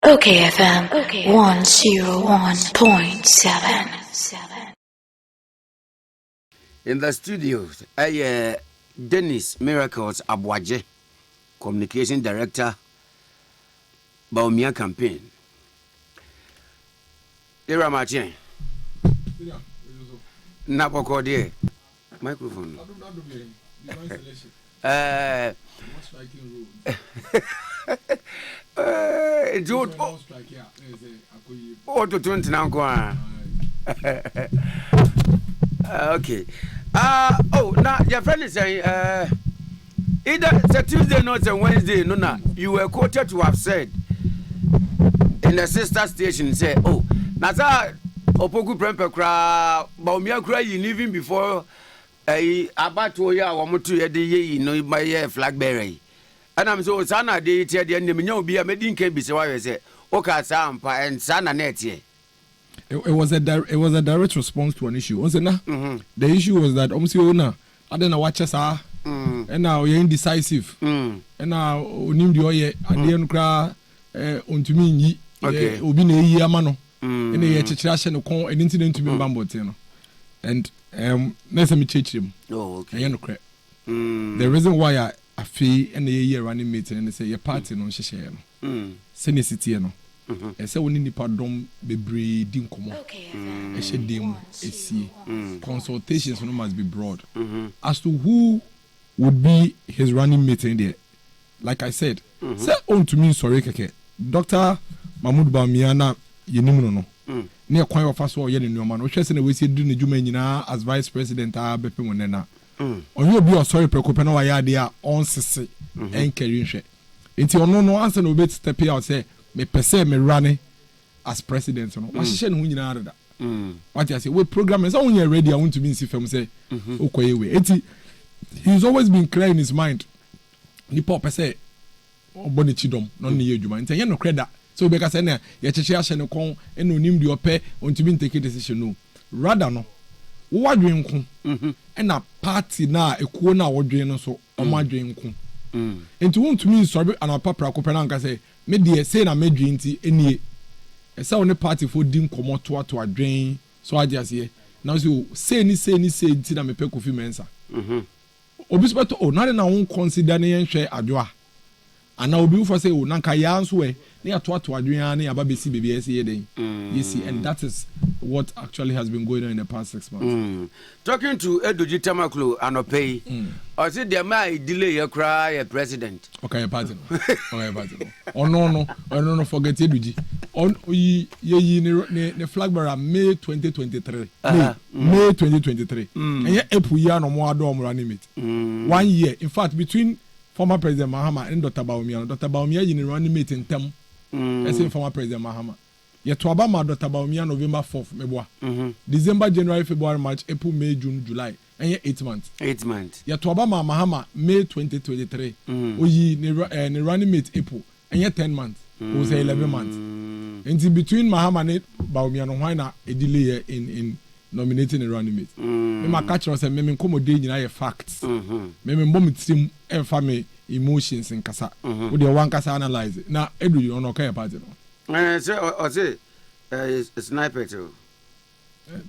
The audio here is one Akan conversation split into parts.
OKFM 101.7. In the studio, Dennis Miracles Aboagye, Communication Director, Baumia Campaign. Ira Martin. Napoko de microphone. To 20 now. Okay. Now your friend is saying either it's Tuesday, not a Wednesday. No. You were quoted to have said in the sister station, say, oh, Nasa Opoku Prempe Kra, Baumia Kra, you even before Abatoya or Motu Yedi, no, my flag bearer. And I'm so Sana de the end of me, be a meeting can be so I say, okay, Sampa and Sana net ye. It was a direct response to an issue. The issue was that I don't know what you saw, and now you're indecisive, and now unim the oye and the unkra unto me ubine yamano, and the chachration of an incident to be bambotino, and let's me teach him. Oh, okay. The reason why I feel and the year running meeting and they say your party no share, send city no. I say we need pardon bebre din komo. I said dem esi. Consultations must be broad as to who would be his running mate in there. Like I said, say on to me sorry keke. Dr. Mahmoud Bamiana yenimu no. Near kwan of us or yen in your man. We say we say do the nyina as vice president bepe wonena. On you be sorry preoccupation why ya on sisi en carry. Inti ono no answer no bit step out say me pese me running as president no wa hye no nyina ada what I say we program is on ready I want to be in film say okoyewe enti he's always been clear in his mind ni pop say oboni chidom no ne yedwuma enti ye no creda so be ka say na ye cheche ahye ne kon e no nim de ope on to be take decision no rather no wo wadwen nko e na party na ekuo na wodwen no so o madwen nko enti won to me sorry and papa akopena nka say me de say na medwi nti enie esa one party for dim komoto to adwen so agiase now say ni nti na me pe Kofi Mensa obi speto o na won consider na yen hwe adwoa ana obi for say o nanka ya nso we na to adwen na ya ba besi bebe ese ye den you see, and that is what actually has been going on in the past 6 months. Talking to Edoji Tamaklo Anopei, I said there might delay your cry a president. Okay, pardon. Oh no, forget Edoji. On ye the flag bearer May 2023. May 2023. And yet April year no more do running mate. 1 year. In fact, between former President Mahama and Dr. Baumia in running mate in term. Let's say former President Mahama. Yet to Obama Dr. Baumia November 4th, Meboa. December, January, February, March, April, May, June, July. And yet 8 months. 8 months. Yet to Obama Mahama May 2023. We ne running mate April. And yet 10 months. We say 11 months. And between Mahama and Baumia no why na a delay in nominating a running mate. Me ma catch us and me come dey nyina facts. Me bomb team and family emotions in kasa. We dey one kasa analyze it. Na edu you no okay party no. Say sniper too.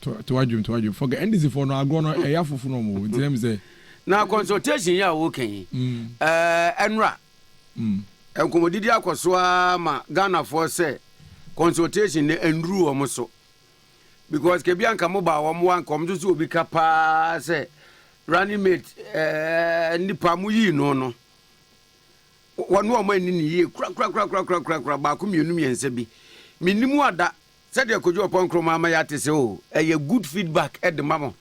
To argue. Forget NDC for no agro no eya fufu no mo. Them say. Now consultation ya working. Enra. Enkomodidi akoso ma Ghana for say consultation ne enru omo so. Because kebianka mo ba wo mo wan kom so obi kapa say running mate nipa mu yi no. Wanu o mani ni ye kra ba ko mienu miense bi minimu ada said de kojo opon kroma ma ya tese o eye good feedback at the mama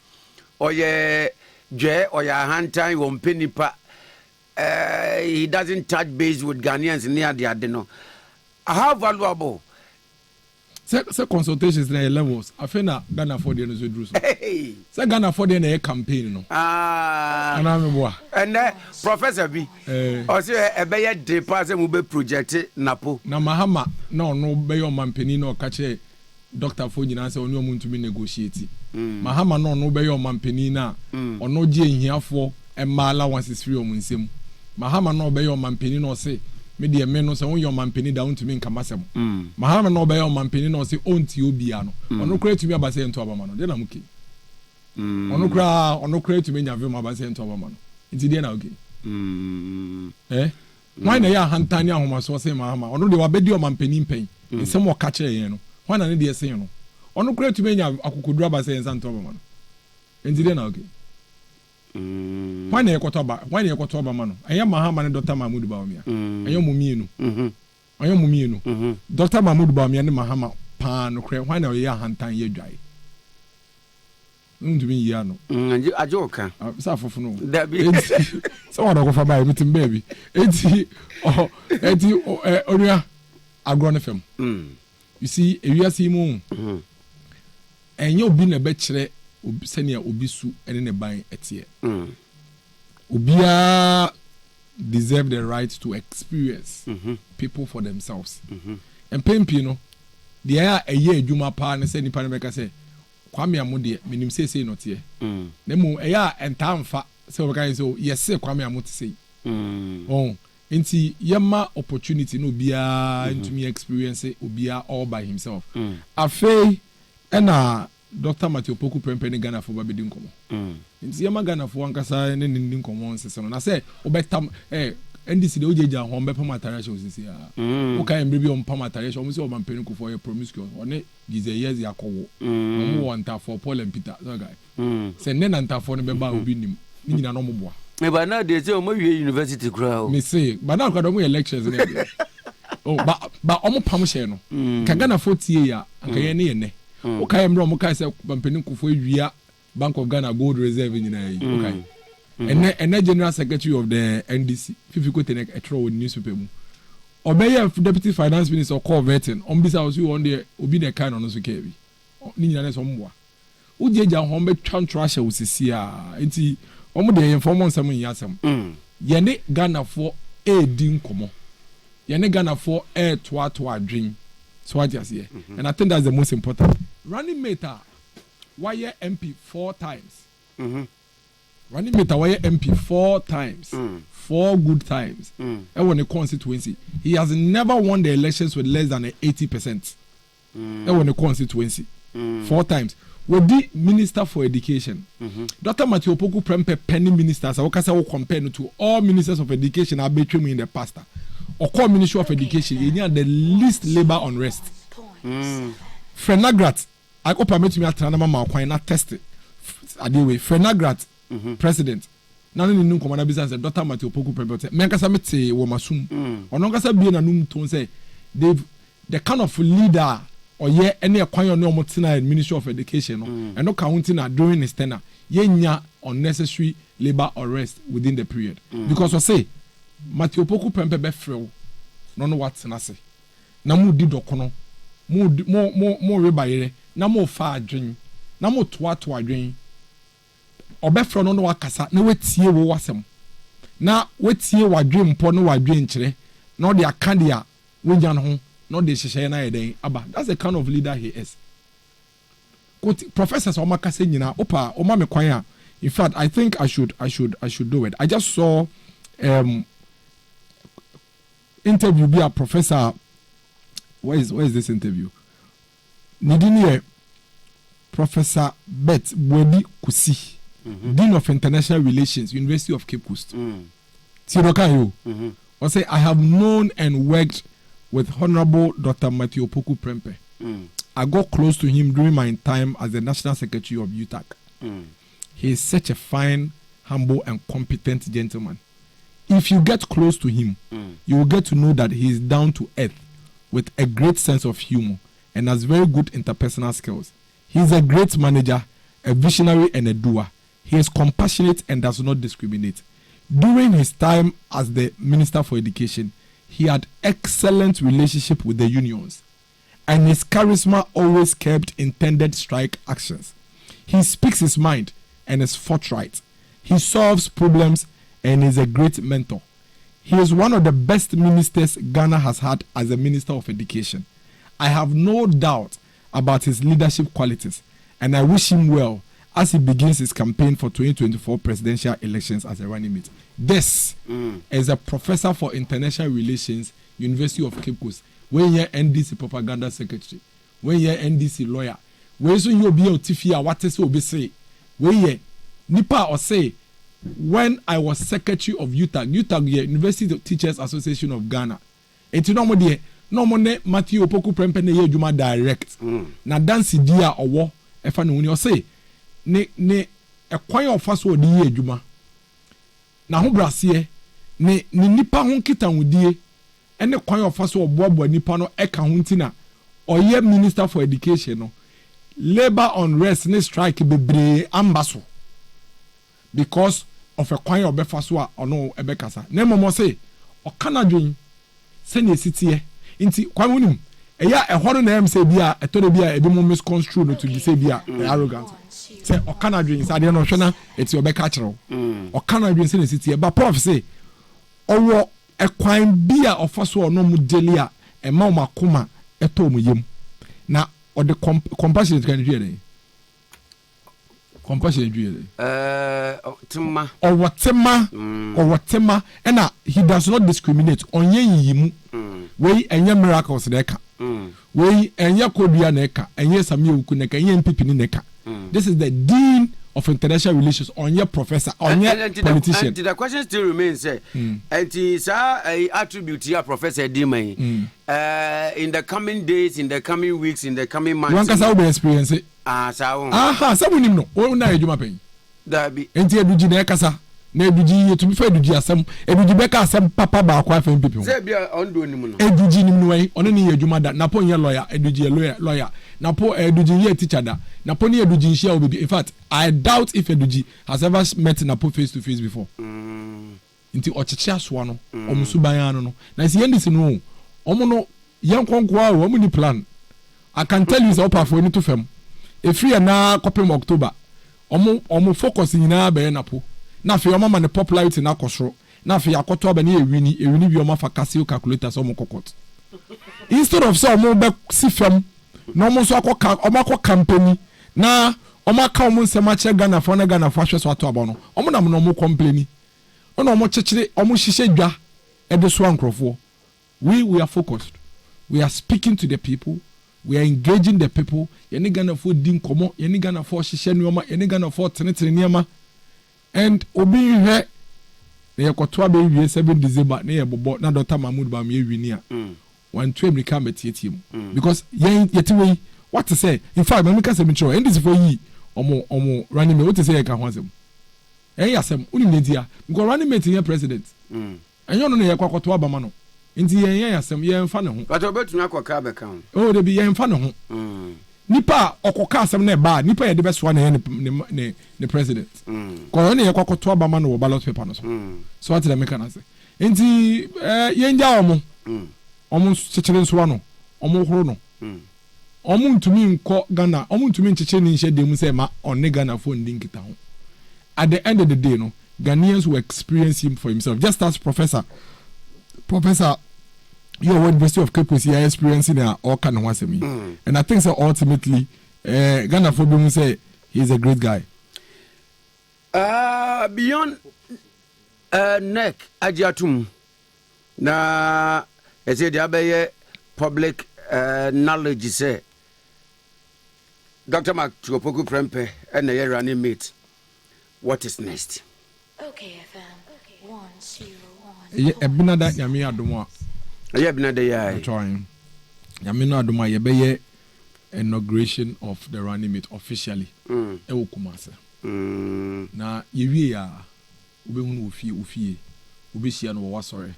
oye dwe oya hantan wo mpenipa he doesn't touch base with Ghanaians near the adeno how valuable say consultations na levels afena Ghana for the no so say Ghana for the campaign no ana me boa and professor bi o say e be ye de pass mu be project napo na Mahama no be your mampani no ka che doctor for nyina say oni omuntu mi negotiate Mahama no be your mampani na ono je hiafo e ma allowance free omunsem Mahama no be your mampani no say me de me no say won your mampeni down to me nkamasem Mahama no be your mampeni no say onti obia no ono kra tumi abase ento abama no de na muke ono kra tumi nya vema abase ento abama no nti de na okay why na ya hantani ahoma so say Mahama ono de wabedi o mampeni mpen nsem o ka kire yen no why na ne de say no ono kra tumi nya akokodura abase ento abama no nti de na okay why na yekoto abama no aya Mahama ne Dr. Mahmoud Bawumia ayo mumienu Dr. Mahmoud Bawumia ne Mahama pa no kre why na ya hantan ye dwai ndumi ya no ajoka sa fofu no so what go for buy meeting baby eti onua agro FM you see ewiase mu enye obi na be kire senia obi su ene ne ban etie obia deserve the right to experience people for themselves and pempi no de ya eye adwuma pa ne se nipa ne beka se kwame amode minim sese no tie na mu eya entamfa se obeka so yes kwame amote sei enti yema opportunity no obia ntumi experience obia all by himself afei ena Dr. Matthew Poku Prempeh Ghana for babedi nkomo nti yema Ghana for ankasa ne ndi nkomo nsese no na se obetam NDC de ojeja ho mbepa matare show sisi ya o kan mbe bi o mpa matare show mo se o mampeni ku for your promiscuous one gize years yakowo mo wanta for Paul and Peter so guy se ne nanta for ne beba obi nim ni nyina no mo boa me ba na de se o mo wie university crowd me say ba na kwa do mo lectures ne ba o mo pam she no ka Ghana for tie ya anka ye ne ye ne o kan mbe o mo kai se mampeni ku for awia Bank of Ghana Gold Reserve nyina yi o kai and General Secretary of the NDC, if you go to a throw with newspaper, or may have Deputy Finance Minister call vetting, on this house you on the Obi the kind on us carry. Nina somewhere. Ujaja home tran trash with Sia, enti, almost the informant some yasam. Yane Ghana for a din como. Yane Ghana for a twa dream. So what you see, and I think that's the most important. Running mate, why MP 4 times? Running mate away MP 4 times, 4 good times. And when the constituency, he has never won the elections with less than 80%. And when the constituency, 4 times. With the Minister for Education, Dr. Matthew Poku Prempeh penny ministers, I will compare to all ministers of education are between me in the past. Or call Ministry of Education, you need the least labor unrest. Frenagrat, I hope I met me at Tranama, why not test it? Anyway, Frenagrat. President nanu ni nko mana business Dr. Matthew Poku Prempeh me nkasa mete wo masum ono nkasa bie na num ton say the kind of leader oye ene ekwan yo no motina Ministry of Education no and no counting na during his tenure yenya unnecessary labor arrest within the period because we say Matthew Poku Prempeh be frel no what na say na mu di dokono mo rebayere na mo fa adwen na mo toa adwen obefro no wakasa na wetie wo wasem na wetie wadwe mpo no wadwe nkyere na de akade a wonya no ho na de hyehye na yeden aba that's the kind of leader he is professors o makase nyina opa o ma me kwan a in fact I think I should do it. I just saw interview be a professor. Where is this interview? Nidini Professor Bet Wedi Kusi, Dean of International Relations, University of Cape Coast. Tirokayo. I say I have known and worked with Honorable Dr. Matthew Poku Prempeh. I got close to him during my time as the National Secretary of UTAC. He is such a fine, humble, and competent gentleman. If you get close to him, you will get to know that he is down to earth with a great sense of humor and has very good interpersonal skills. He is a great manager, a visionary, and a doer. He is compassionate and does not discriminate. During his time as the Minister for Education, he had excellent relationship with the unions, and his charisma always kept intended strike actions. He speaks his mind and is forthright. He solves problems and is a great mentor. He is one of the best ministers Ghana has had as a Minister of Education. I have no doubt about his leadership qualities, and I wish him well as he begins his campaign for 2024 presidential elections as a running mate. This is a professor for international relations, University of Cape Coast. When you're NDC propaganda secretary, when you're NDC lawyer, when you be a Tifia, what is will say? When you Nipa or say, when I was secretary of UTAG, University Teachers Association of Ghana, it's no more Matthew Opoku Prempene ye Juma direct. Na dance dia owo efa no uni say ne ekwan of first word ye Juma. Na ho brase ne nipa ho kita wudie ene kwan of first word bobo nipa no eka ho ntina oye minister for education no labor unrest ne strike bebre ambaso because of a kwan of befa so or no ebekasa na momo say o kanadwen se ne sitie inti kwan wonim eya ehoro na em say bia etoro bia ebi mo misconstrue no to be say bia arrogant say o kanadwen say de no hwena eti obeka kire o kanadwen se ne sitie ba prof say owo ekwan bia ofaso no mu deli a ema o makoma eto mu yem na o de compassionate kan dwe compassionate dwe tema or tema and he does not discriminate on yimu we enye miracles neka we enye kodua neka enye samiuku neka enye mpipini neka. This is the dean of international relations on your professor on your politician. And the question still remains and is attribute here professor Dimai in the coming days, in the coming weeks, in the coming months. One can be experience it. Someone no o na ejuma pen da bi enti eduji na ekasa na eduji to be fair eduji asem eduji beka asem papa ba akwa fan pipi say bia ondo nimu no eduji nimu no ono ne ejuma da na po nye lawyer eduji lawyer na po eduji ye teacher da na po ne eduji nshia obi. In fact, I doubt if eduji has ever met na po face to face before. Nti ocheche aso no omusu ban no na si yendisi no omo no yankonkwa o omo ni plan. I can tell you say opa for any to fam efiri na kopem October omo focus nyina be na po na fe omo ma ne popularity na kosoro na fe akoto aba na ewini bi omo fa casio calculators omo kokot instead of so omo be si fam na omo so akọ company na omo aka omo nsema che Ghana for na Ghana for hweso ato aba no omo na mo omo complain ono omo chechire omo hihye dwa e de so ankrofo. We are focused, we are speaking to the people, we are engaging the people. Yeni Ghana for din komo, yeni Ghana for hihye nioma, yeni Ghana for tenetene niema. And obi hwe na yekoto aba wie 7 December na ye bobo na Dr. Mahmoud ba me wini a one two America metietie mu because yeti we what to say. In fact, when we can say me and this for yi omo running me what to say e ka ho asem yasem uni media because running mate here president enyo no ye kwakoto aba ma no nti yasem ye mfa ne ho but obetumi akoka be kan o de bi ye mfa ne ho nipa okoka asem na ba nipa ye de be so na ne president ko ne ye kwakoto aba ma no ballot paper no so what the make na say nti ye nja omo chechire nso no omo horo no omo ntumi nko Ghana omo ntumi ncheche ni nhye dem say ma on Ghana for ndin kita ho. At the end of the day, no, Ghanaians will experience him for himself. Just as Professor, your University of Cape Coast, you are experiencing all kind of me. And I think so ultimately, Ghana for them say he's a great guy. Beyond neck, Ajatum, na, I said, the public knowledge say, Dr. Mark Chupoku Prempe and the running mate. What is next? OKFM 101. Yeah, Ebinada Yami Adoma. Yeah, Ebinada ya. Trying. Yami Adoma yebeye inauguration of the running mate officially. Ewo Kumase. Na yewie ya ubehunu ofie. Ubehia no wasore.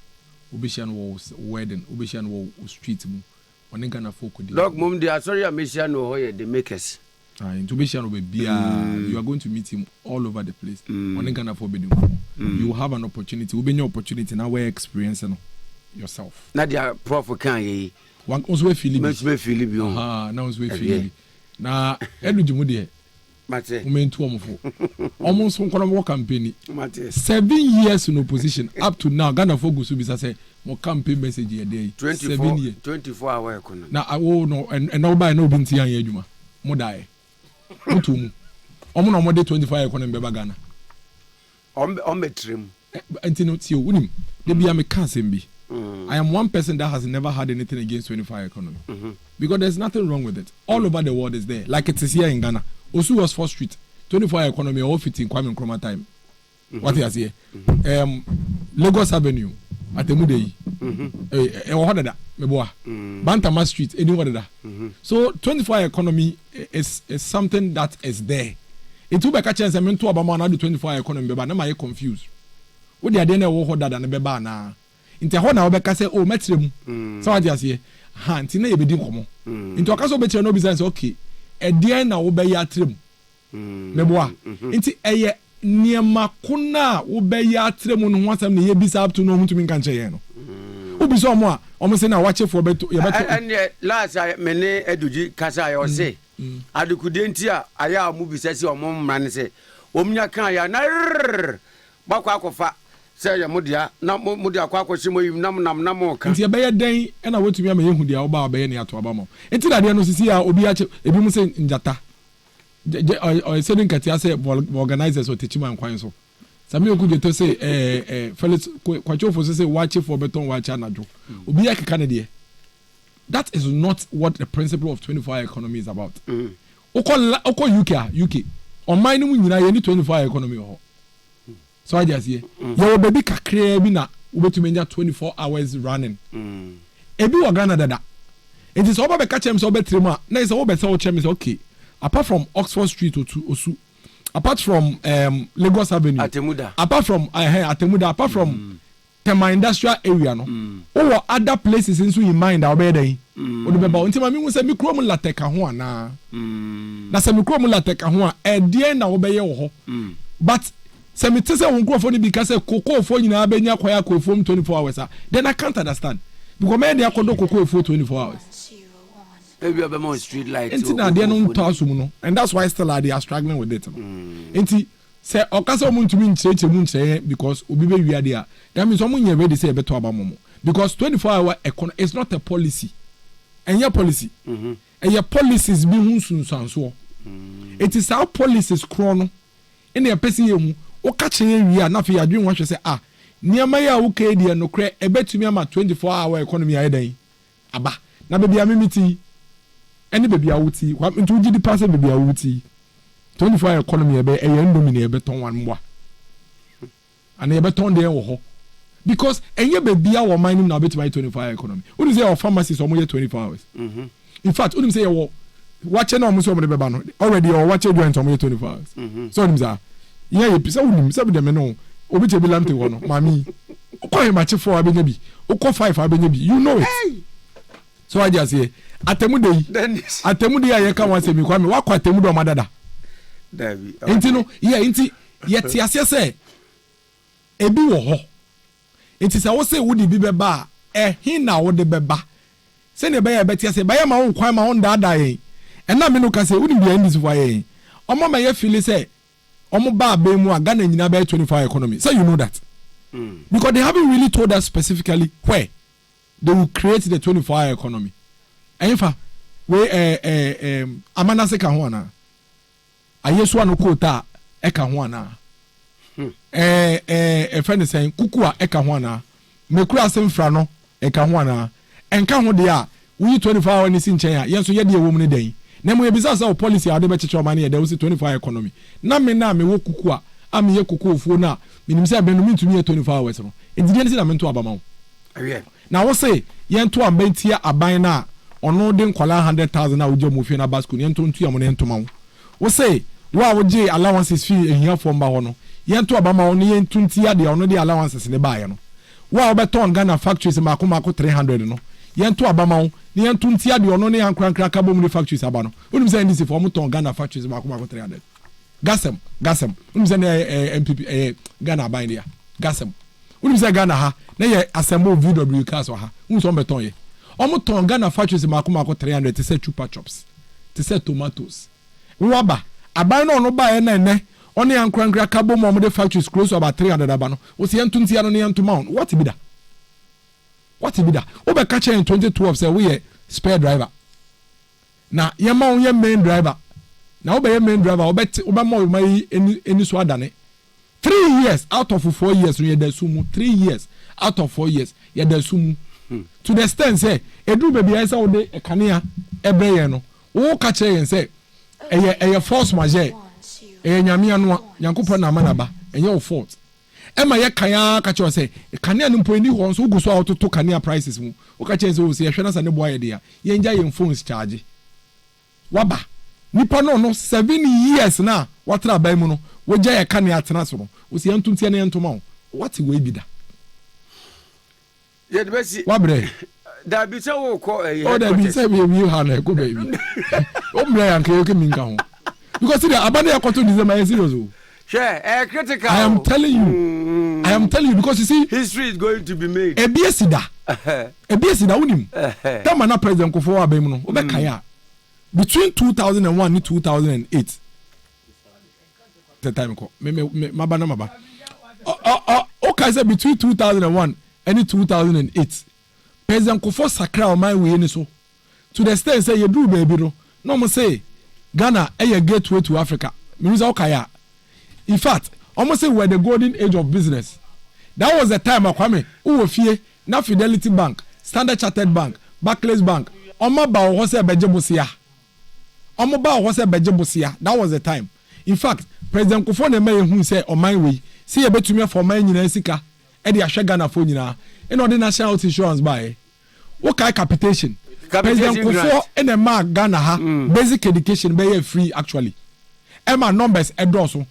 Ubehia no wedding. Ubehia no street mu. One Ghana folk di. Dog mum dey sorry Amisha no hoye the makers. You are going to meet him all over the place. You will have an opportunity. Will be your opportunity now. Where experiencing yourself. Nadia prof can ye. One also feel it. Now we feel. Now, every Jumudi. Mate. Almost one kind of campaign. 7 years in opposition up to now. Ghana focus will be say more campaign message a day. 24 hours. Now I will know and nobody no binti yan yejuma. Mo die. Mutumu. omo na omo de 25 economy be Ghana on trim enti no ti o unim de bia me can sem bi I am one person that has never had anything against 25 economy because there's nothing wrong with it all over the world is there like it is here in Ghana Osu was 4th Street 24 economy all fit in Kwame Nkrumah time what you say Lagos Avenue Atemude yi hodada meboa Bantama Street any hodada so 24 economy is something that is there it will be catch chance me to abama na do 24 economy beba na my confused wo de ade na wo hodada na beba na nti ho na wo be ka say o metrem so what you say ha nti na ye be din komo nti o ka so be kire no be say okay e de na wo be ya trem meboa nti eye niema kuna wo be ya trem no ho asam na ye bisa up to no mutumi kan che ye no obi so mo a omo se na wache fo beto ye beto and last me ne eduji kasa ya o se adukudenti a aya mu bisa se omo mmra ne se omnya kan ya na bakwa akofa se ya mudia na mudia kwa akoshi mo yim nam ka nti ye be ye den e na wotumi ama ye hu dia wo ba be ye ne ato aba mo nti na dia no sisi a obi ache ebi mu se njata saying Katia say organizers or teaching man kwan so sami oku to say fellows kwacho for say watch for beton watch anajo obi ya keka ne de that is not what the principle of 24-hour economy is about oko UK on mine mu nyina ye ni 24-hour economy ho so I just here your baby kakra bi na ubetumi nya 24 hours running ebi wa Ghana dada it is oba be catch em so betrema na is oba be say o chem is okay apart from Oxford Street to Osu, apart from Lagos Avenue, Atemuda, apart from Atemuda, apart from Tema Industrial Area, no, or other places in mind our bed. Remember, until my me say me krom la teka ho na. Na say me krom la teka ho e die na obeye wo ho. But say me tese won krofo ni because koko fo nyina benya kwaya kofo 24 hours. Then I can't understand. Because me dey akodo koko fo 24 hours. Maybe a more street light. And that's why still they are struggling with it. Enti say okasa omuntu mi ncheche mu nche because obi be wi ade a that means omo nya ready say beto abamomo because 24-hour economy is not a policy. Enya policy. Enya policies bi hu sunsanso. It is our policies chrono in the person ye mu o ka che wi a na fe adwen ho hwe say niam ya wo ka die no kre ebetumi ama 24-hour economy ayedan aba na be bia mimiti any baby awuti kwa ntu gidi pass baby awuti 24 economy ebe endomine ebe ton wan mwa ana ebe ton dey wo ho because enye baby awo mining na betu 24 economy unu say our pharmacies omo 24 hours in fact unu say wo watch na omo so omo beba no already or watch joint omo 24 hours so unu say ye pisa unu say be no obi che bi lamte wo no mami ukọ machi 4 abenye bi ukọ 5 abenye bi you know it so I just say atemude ya yeka wan se mi kwa me wakọ atemude o madada David enti no enti yeti ase se ebi wo ho enti se wo se wudi bi beba hin na wo de beba se ne be ya beti ase ba ya ma wo kwan ma wo ndada yen ena me no ka se wudi bi end this for yen omo ma ye feel say omo ba ba mu aga na nyina be 25 economy so you know that because they haven't really told us specifically where they will create the 24-hour economy. Enfa we amanase ka ho ana. Ayesu anu kota e ka ho ana. Friend say kuku a e ka ho ana. Mekura asemfra no e ka ho ana. Enka ho de a we 24-hour ni sin chen a yenso ye de ewom ne den. Na mo ebisa say policy a de be cheche o man ye de wo 24-hour economy. Na me wo kuku a am ye kuku ofuo na minim say benumi ntumi ye 24 hours no. Edide ni say na mento abama wo. Now we say yento ambentia aban na ono de nkwala 100,000 na woje mofie na basco yento ntu am na yento ma we say wa woje allowances fee ehia for mba ho no yento abama ono yento ntia de ono de allowances ne baaye no wa obeton Ghana factories mako 300 no yento abama ho yento ntia de ono ne yankran ka bom ne factories aba no unim say ndisi for moton Ghana factories mako 300 gasem unim say MPP Ghana aban dia gasem unim say Ghana ha na ye assemble VW cars ha unso beton ye omo ton Ghana factories mako 300 to say chupa chops to say tomatoes waba aban no ba ye na ne oni ankran kabo mo de factories close to about 300 aba no o se entuntia no ne entuma what be da o be catch in 2012 say we spare driver na ye ma on ye main driver na obey main driver obama my any so adane 3 years out of 4 years we dey sumu 3 years out of 4 years ye dey sumu to the extent say edu baby I say wo de kanea ebreye no wo ka kire yen say eye force majeure nyame anu yankopɔ na amanaba enye wo fault ema ye kan ka kire say kanea no mpo ni ho nso guso a wototo kanea prices mu wo ka kire say wo se hwe na sa ne boa ye de ya ye nja ye phones charge waba nipa no 7 years na watra ban mu no wo gya ye kanea atena so no wo se yantuntia na yantoma what we bi da ye de besi wabre da bi se wo ko oh da bi se we ha na go baby o mra yanke yo ke minka ho because the abande yakoto December is serious o share critical I am telling you because you see history is going to be made ebiesida unim that man na president Kofo abem no o be kan between 2001 and 2008 the time ko me maba okay say between 2001 and 2008 president Kofo sakra o man we ni so to the extent say you do baby no mo say Ghana a gateway to Africa means okay in fact almost say we're the golden age of business. That was the time akwame who fie na Fidelity Bank, Standard Chartered Bank, Barclays Bank omo ba wo se bejebosia that was the time. In fact president Kofo na may hu say oman we see ye betumi for man nyina sika e de ahwe Ghana fo nyina e no de national health insurance buy wo kai capitation president Kofo in a ma Ghana ha basic education be free actually Emma numbers edoso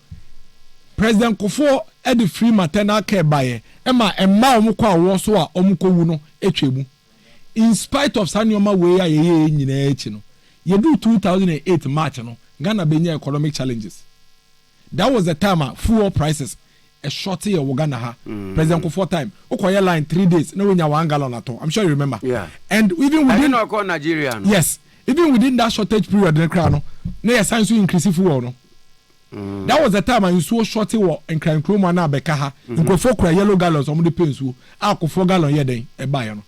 president Kofo e the free maternal care buy Emma omukọ awo so a omukọ wu no etwemu in spite of sanioma we ya ye nyina echi no ye do 2008 March no Ghana benya economic challenges. That was the time fuel prices a shorty of Ghana ha president Kofo time okoye line 3 days no wenya 1 gallon at all. I'm sure you remember. Yeah. And even within Nigeria no? Yes, even within that shortage period the crowd no na sign so increase fuel no. That was the time I saw shorty wo enkran kroma na beka ha nkofo kura yellow gallons omo de pensu akofo gallon ye den e buy no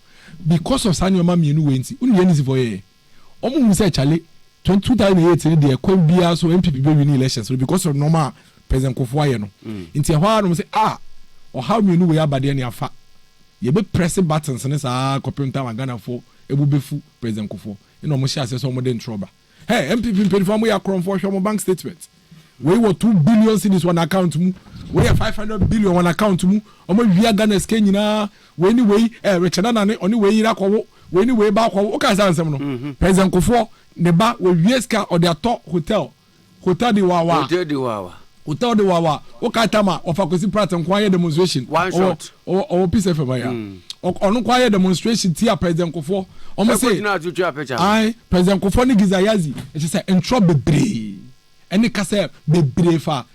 because of sanioma mienu wenti unu ye nisi for ye omo mu say chale 2008 dey kwam bia so MPP be win elections because of normal president Kofo aye no nti e hwa no say o how mienu we abade ne afa ye be press buttons ne sa computer wa Ghana for ebubefu president Kofo ino mo share say so mo dey trouble hey MPP perform we akron for show mo bank statement we were 2 billion in this one account mu we have 500 billion one account mu omo wia Ghana ske nyina we ni we rechana na ne oni we yira kwawo we ni we ba kwawo o ka say ansem no president Kofo ne ba we wieska o de ato hotel de wawa o ka tama of akosi prat nkwa demonstration one shot o peace FM ya onu kwa demonstration tia president Kofo omo say president Kofo ni gizayazi e say entro bebre any kase bebre fa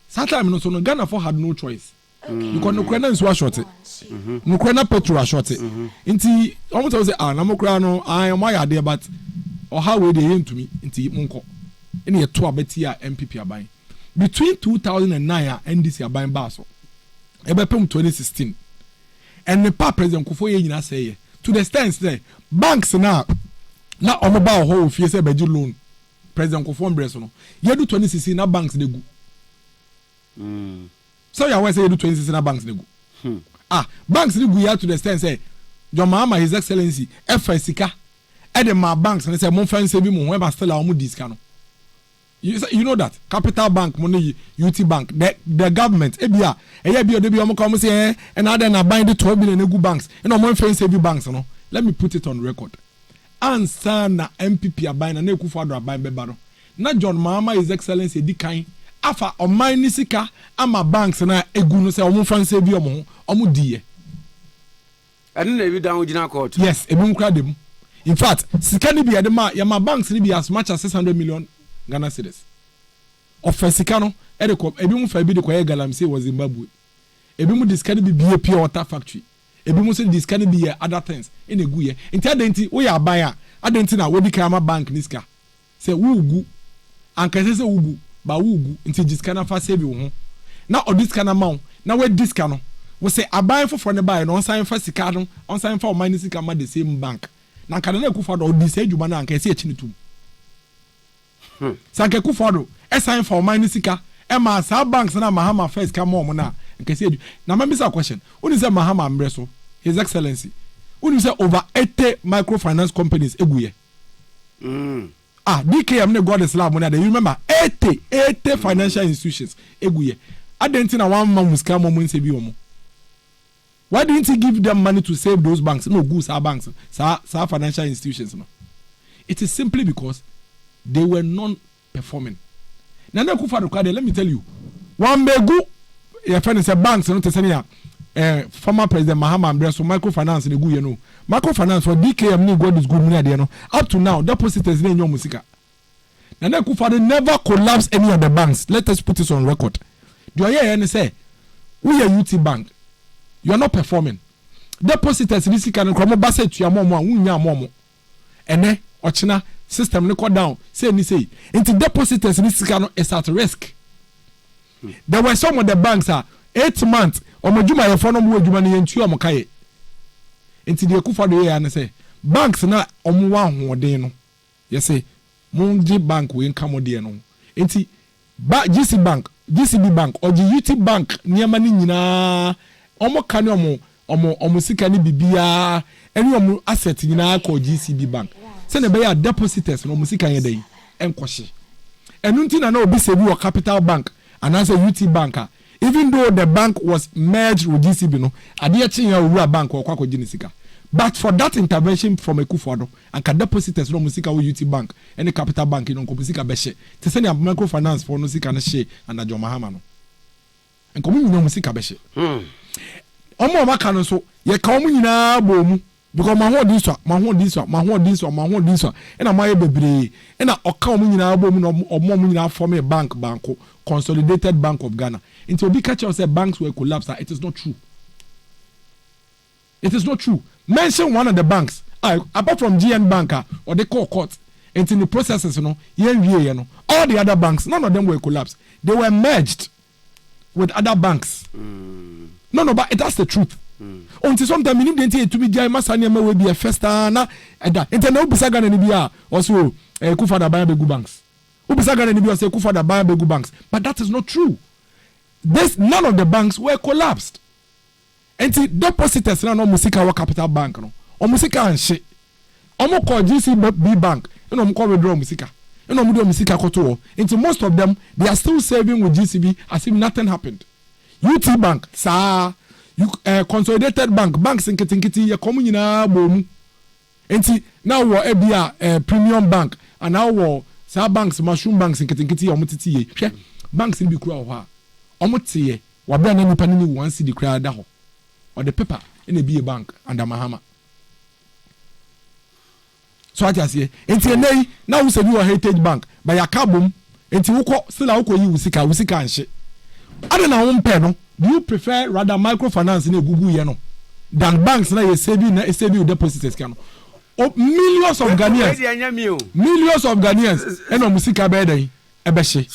satam no so no Ghana for had no choice because no kwena nso short no kwena petrol short nti omo say na mo kra no mo ya de but or how we dey ntumi nti monko ene ye to abeti a MPP aban between 2009 and this aban ba so ebepem 2016 and the president Kofo ye nyina say to the extent say banks na omo ba ho fie say beji loan president Kofo mbreso no ye do 2016 na banks dey gu so ya we say ye do 2016 na banks dey gu banks dey gu ya to the extent say John Mahama his excellency FSika e dey ma banks na say mo fancy bi mo when ba still a mo diska no you know that Capital Bank money UT Bank the government ebia eya bi odebi omo come say and other na bind the 12 billion egu banks and omo fancy bi banks no let me put it on record ansa na MPP aban na Akufo Addo aban beba no na John Mahama his excellency di kan afa oman ni sika ama banks na egu no say omo fancy bi omo die and na ebi down gina court yes ebi nkra dem in fact sika ni bi ya de ma ya ma banks ni bi as much as 600 million Ghana cedis of sika no e de ko ebi mu fa bi de ko ye galamsey was Zimbabwe ebi mu discard bi bie pure water factory ebi mu say discard bi ye other things in egu ye nti adenti wo ya aban a adenti na wo di kama bank ni sika say wugu anka say wugu ba wugu nti discard na fa save wo ho na o discard na ma na we discard no wo say aban foforo ne buy no on sign fa sika no on sign fa o man sika ma the same bank na kan na Akufo Addo o di say djuma na anka say echi ni tum Sanke Kufuor sign for mine sika Emma sa banks na Mahama first come on na nke say na me bisa question uni say Mahama Ambreso his excellency uni say over 80 microfinance companies eguye DKM ne God Islam money you remember 80 financial institutions eguye adentina one man muska mo nse bi omo. Why didn't he give them money to save those banks? No, goods are banks, sa financial institutions. No, it is simply because they were non-performing. Nana Kufuor, let me tell you, one begu, your friend is a banks, not a former President Mahama Ambreso microfinance in the good, you know, microfinance for DKM God is good money, you know. Up to now, depositors in your musica. Nana Kufuor never collapsed any of the banks. Let us put this on record. Do you hear any say? We are UT Bank. You are not performing. Depositors in this can come back to your mom, mom, and then Ochina system go down. Say, into depositors in this can is at risk. There were some of the banks 8 months or Majuma phone with money and two Mokai. Into the Kufuor the and say banks na omuwa hodeno. Yes, say Munji Bank will come odeno. Into GC Bank, GCB Bank or GUT Bank near money na. Omo kani omo sika ni bibia eni omo asset nyina ko GCB bank se ne be ya depositors no omo sika yedai enkohye enu ntina na obi sebi o Capital Bank and as a UT banker even though the bank was merged with GCB no ade ya chinya owura bank o kwakọ gini sika but for that intervention from Kufuor and ka depositors no omo sika wo UT bank any Capital Bank no ko sika be hye te se ne microfinance for no sika na hye and John Mahama no enko mu no sika be hye omo maka no so ye ka omo nyina bomu because ma ho this one ena ma ye bebre ena oka omo nyina bomu no omo nyina form a banko Consolidated Bank of Ghana into obi catch us say banks were collapsed. It is not true. It is not true. Mention one of the banks apart from GN Banker or the court into the processes you know all the other banks none of them were collapsed. They were merged with other banks. No, but that's the truth. Until sometimes you need to be jai masanya may be a festa na eda. Intena ubisaga na nibiya also Kufuor da begu banks. Ubisaga na nibiya say Kufuor da begu banks. But that is not true. None of the banks were collapsed. Enti depositors na no musika wa Capital Bank no. O musika anhye. Omo call GCB Bank. No omo call withdraw musika. No omo do musika koto. Enti most of them they are still saving with GCB as if nothing happened. UT Bank, Consolidated Bank, banks in Kitinkiti, ya komu nyina bomu. Enti now wo ebia Premium Bank and now wo sa banks mushroom banks in Kitinkiti omutiti ye. Hwe banks in bi kura ho ha. Omutie wa bra na nipa ni 1 cedi kura da ho. Or the paper in a BA bank under Mahama. So I just say enti enei na wo sabi wo Heritage Bank by yakabum enti wo still a wo yi usika anhye. I don't know no. Do you prefer rather microfinance in a Google yeno than banks na saving depositors can? Millions of Ghanaians and musika bede ebeshe.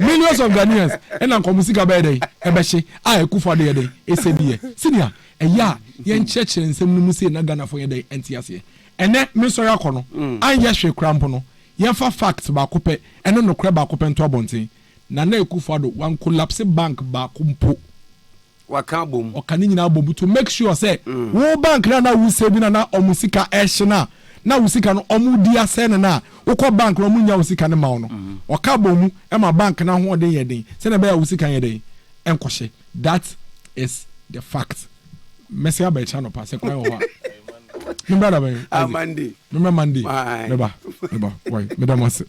Millions of Ghanaians and musika bede ebeshe. Kufuor de yede esebiye. Senior ya yen church nsem no say na Ghana for yede entiase. Ene me so yakono anya hwe krampo no yen fa facts ba kope ene no kra ba kope nto abonten. Nana Kufuor one collapse bank ba kumpo wakabom okani nyina bobu to make sure say wo bank na wo saving na omusika ehye na wusika no omudi asene na wokọ bank no munya wusika ne mawo no okabom e ma bank na ho de yeden se na be ya wusika yeden enkohye. That is the fact. Messi aba cha no pass kwa ho ha Remember Monday. Remember why madam was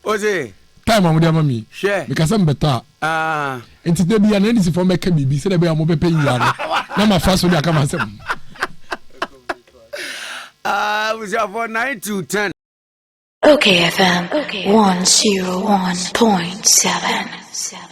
Oze time am dey mami share because am better enti dey bia na ndisi for make bibi se dey bia mo pepe yia no na ma fa so dey aka ma sem we have for 9 to 10 okayfm 101.7